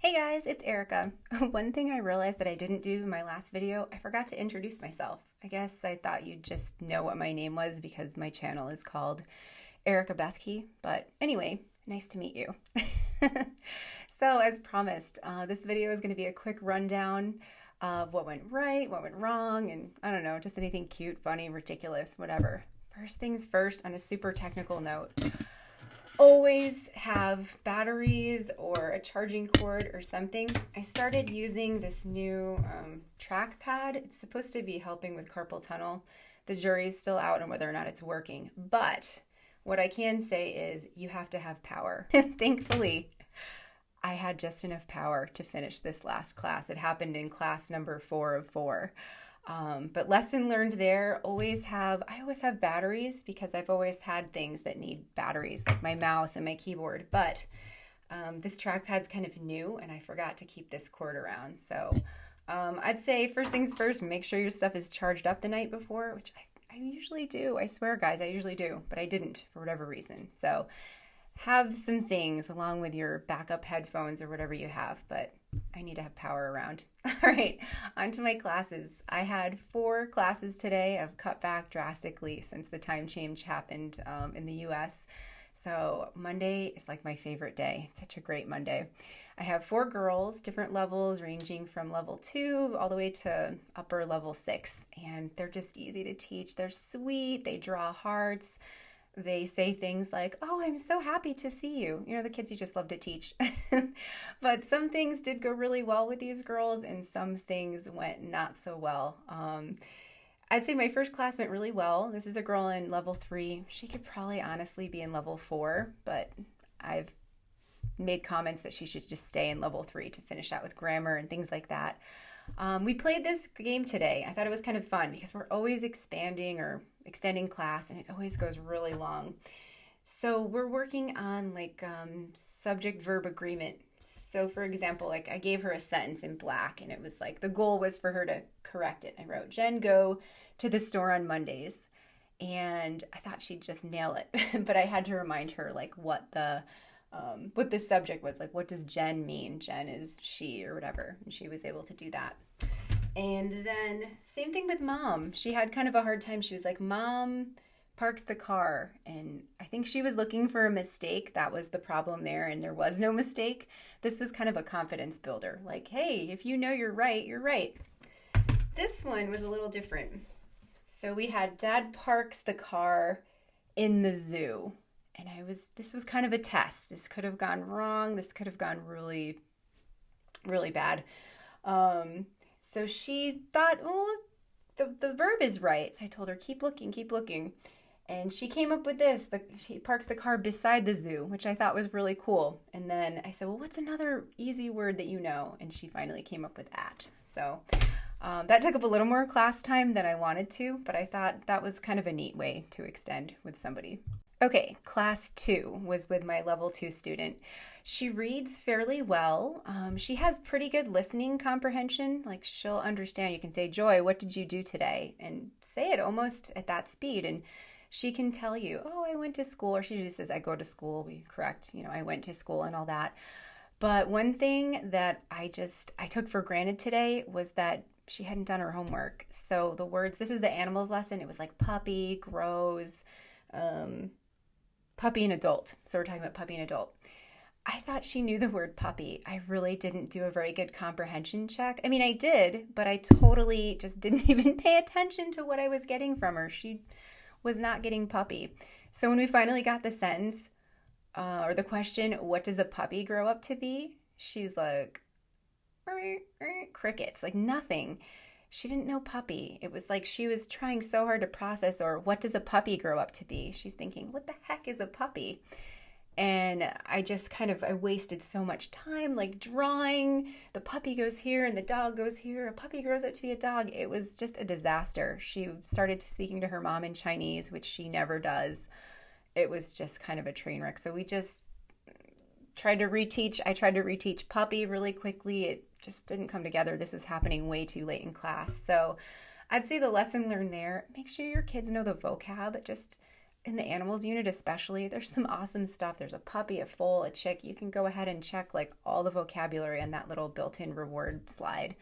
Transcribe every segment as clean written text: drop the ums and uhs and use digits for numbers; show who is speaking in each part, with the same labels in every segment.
Speaker 1: Hey guys, it's Erica. One thing I realized that I didn't do in my last video, I forgot to introduce myself. I guess I thought you'd just know what my name was because my channel is called Erica VIPKID. But anyway, nice to meet you. So as promised, this video is going to be a quick rundown of what went right, what went wrong, and I don't know, just anything cute, funny, ridiculous, whatever. First things first, on a super technical note, always have batteries or a charging cord or something. I started using this new trackpad. It's supposed to be helping with carpal tunnel. The jury's still out on whether or not it's working, but what I can say is you have to have power. Thankfully, I had just enough power to finish this last class. It happened in class number 4 of 4. But lesson learned there, I always have batteries because I've always had things that need batteries, like my mouse and my keyboard. But this trackpad's kind of new and I forgot to keep this cord around. So I'd say first things first, make sure your stuff is charged up the night before, which I usually do. I swear, guys, I usually do, but I didn't for whatever reason. So have some things along with your backup headphones or whatever you have, but I need to have power around. All right, on to my classes. I had 4 classes today. I've cut back drastically since the time change happened in the US. So Monday is like my favorite day. It's such a great Monday. I have 4 girls, different levels ranging from level 2 all the way to upper level 6. And they're just easy to teach. They're sweet. They draw hearts. They say things like, "Oh, I'm so happy to see you." You know, the kids you just love to teach. But some things did go really well with these girls and some things went not so well. I'd say my first class went really well. This is a girl in level 3. She could probably honestly be in level 4, but I've made comments that she should just stay in level 3 to finish out with grammar and things like that. We played this game today. I thought it was kind of fun because we're always expanding or extending class and it always goes really long. So we're working on like subject verb agreement. So for example, like I gave her a sentence in black and it was like the goal was for her to correct it. I wrote, "Jen, go to the store on Mondays." And I thought she'd just nail it. But I had to remind her like what the subject was, like what does Jen mean? Jen is she or whatever. And she was able to do that. And then same thing with mom. She had kind of a hard time. She was like, "Mom parks the car." And I think she was looking for a mistake. That was the problem there. And there was no mistake. This was kind of a confidence builder. Like, hey, if you know you're right, you're right. This one was a little different. So we had Dad parks the car in the zoo. And this was kind of a test. This could have gone wrong. This could have gone really, really bad. So she thought, oh, the verb is right. So I told her, keep looking, keep looking. And she came up with this. She parks the car beside the zoo, which I thought was really cool. And then I said, well, what's another easy word that you know? And she finally came up with at. So that took up a little more class time than I wanted to, but I thought that was kind of a neat way to extend with somebody. Okay, class 2 was with my level 2 student. She reads fairly well. She has pretty good listening comprehension. Like she'll understand. You can say, "Joy, what did you do today?" And say it almost at that speed. And she can tell you, "Oh, I went to school." Or she just says, "I go to school." We correct, I went to school and all that. But one thing that I took for granted today was that she hadn't done her homework. So the words, this is the animals lesson. It was like puppy, grows, puppy and adult. So we're talking about puppy and adult. I thought she knew the word puppy. I really didn't do a very good comprehension check. I mean, I did, but I totally just didn't even pay attention to what I was getting from her. She was not getting puppy. So when we finally got the sentence or the question, "What does a puppy grow up to be?" She's like, crickets, like nothing. She didn't know puppy. It was like she was trying so hard to process, or what does a puppy grow up to be? She's thinking, what the heck is a puppy? And I wasted so much time like drawing. The puppy goes here and the dog goes here. A puppy grows up to be a dog. It was just a disaster. She started speaking to her mom in Chinese, which she never does. It was just kind of a train wreck. So we just tried to reteach. I tried to reteach puppy really quickly. It just didn't come together. This was happening way too late in class. So I'd say the lesson learned there, make sure your kids know the vocab. in the animals unit especially, there's some awesome stuff. There's a puppy, a foal, a chick. You can go ahead and check like all the vocabulary on that little built-in reward slide.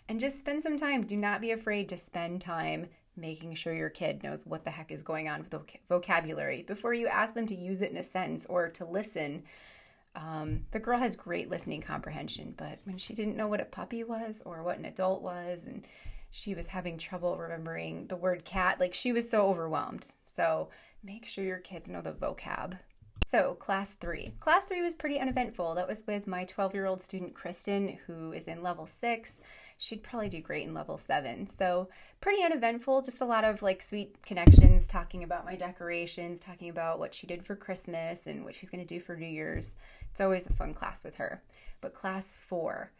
Speaker 1: And just spend some time. Do not be afraid to spend time making sure your kid knows what the heck is going on with the vocabulary before you ask them to use it in a sentence or to listen. The girl has great listening comprehension, but when she didn't know what a puppy was or what an adult was, and she was having trouble remembering the word cat, like she was so overwhelmed. So make sure your kids know the vocab. So class 3. Class 3 was pretty uneventful. That was with my 12-year-old student, Kristen, who is in level 6. She'd probably do great in level 7. So pretty uneventful, just a lot of like sweet connections, talking about my decorations, talking about what she did for Christmas and what she's going to do for New Year's. It's always a fun class with her. But class 4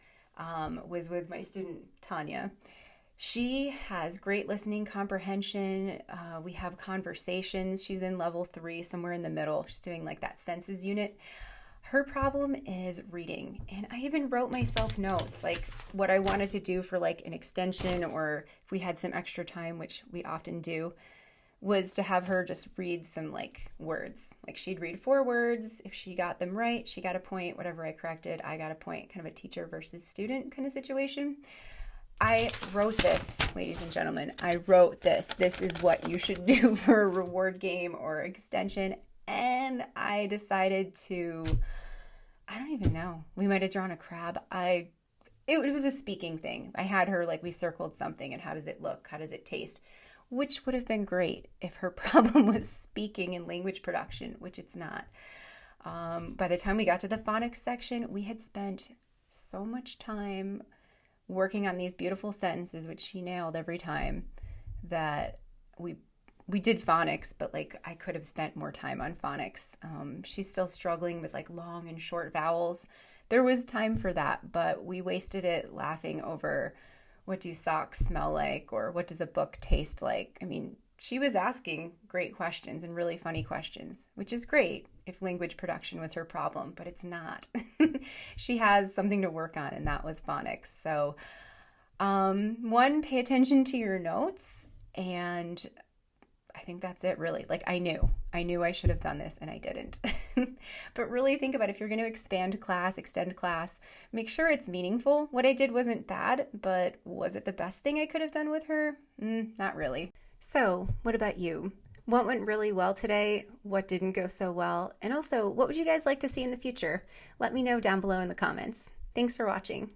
Speaker 1: was with my student, Tanya. She has great listening comprehension. We have conversations. She's in level 3, somewhere in the middle. She's doing like that senses unit. Her problem is reading. And I even wrote myself notes, like what I wanted to do for like an extension, or if we had some extra time, which we often do, was to have her just read some like words. Like she'd read 4 words. If she got them right, she got a point. Whatever I corrected, I got a point. Kind of a teacher versus student kind of situation. I wrote this, ladies and gentlemen. I wrote this. This is what you should do for a reward game or extension. And I decided to, I don't even know. We might have drawn a crab. It was a speaking thing. I had her, like, we circled something and how does it look? How does it taste? Which would have been great if her problem was speaking and language production, which it's not. By the time we got to the phonics section, we had spent so much time working on these beautiful sentences, which she nailed every time, that we did phonics, but like I could have spent more time on phonics. She's still struggling with like long and short vowels. There was time for that, but we wasted it laughing over what do socks smell like or what does a book taste like. I mean, she was asking great questions and really funny questions, which is great if language production was her problem, but it's not. She has something to work on, and that was phonics. So, one, pay attention to your notes, and I think that's it, really. Like, I knew I should have done this, and I didn't. But really think about if you're going to extend class, make sure it's meaningful. What I did wasn't bad, but was it the best thing I could have done with her? Not really. So, what about you? What went really well today? What didn't go so well? And also, what would you guys like to see in the future? Let me know down below in the comments. Thanks for watching.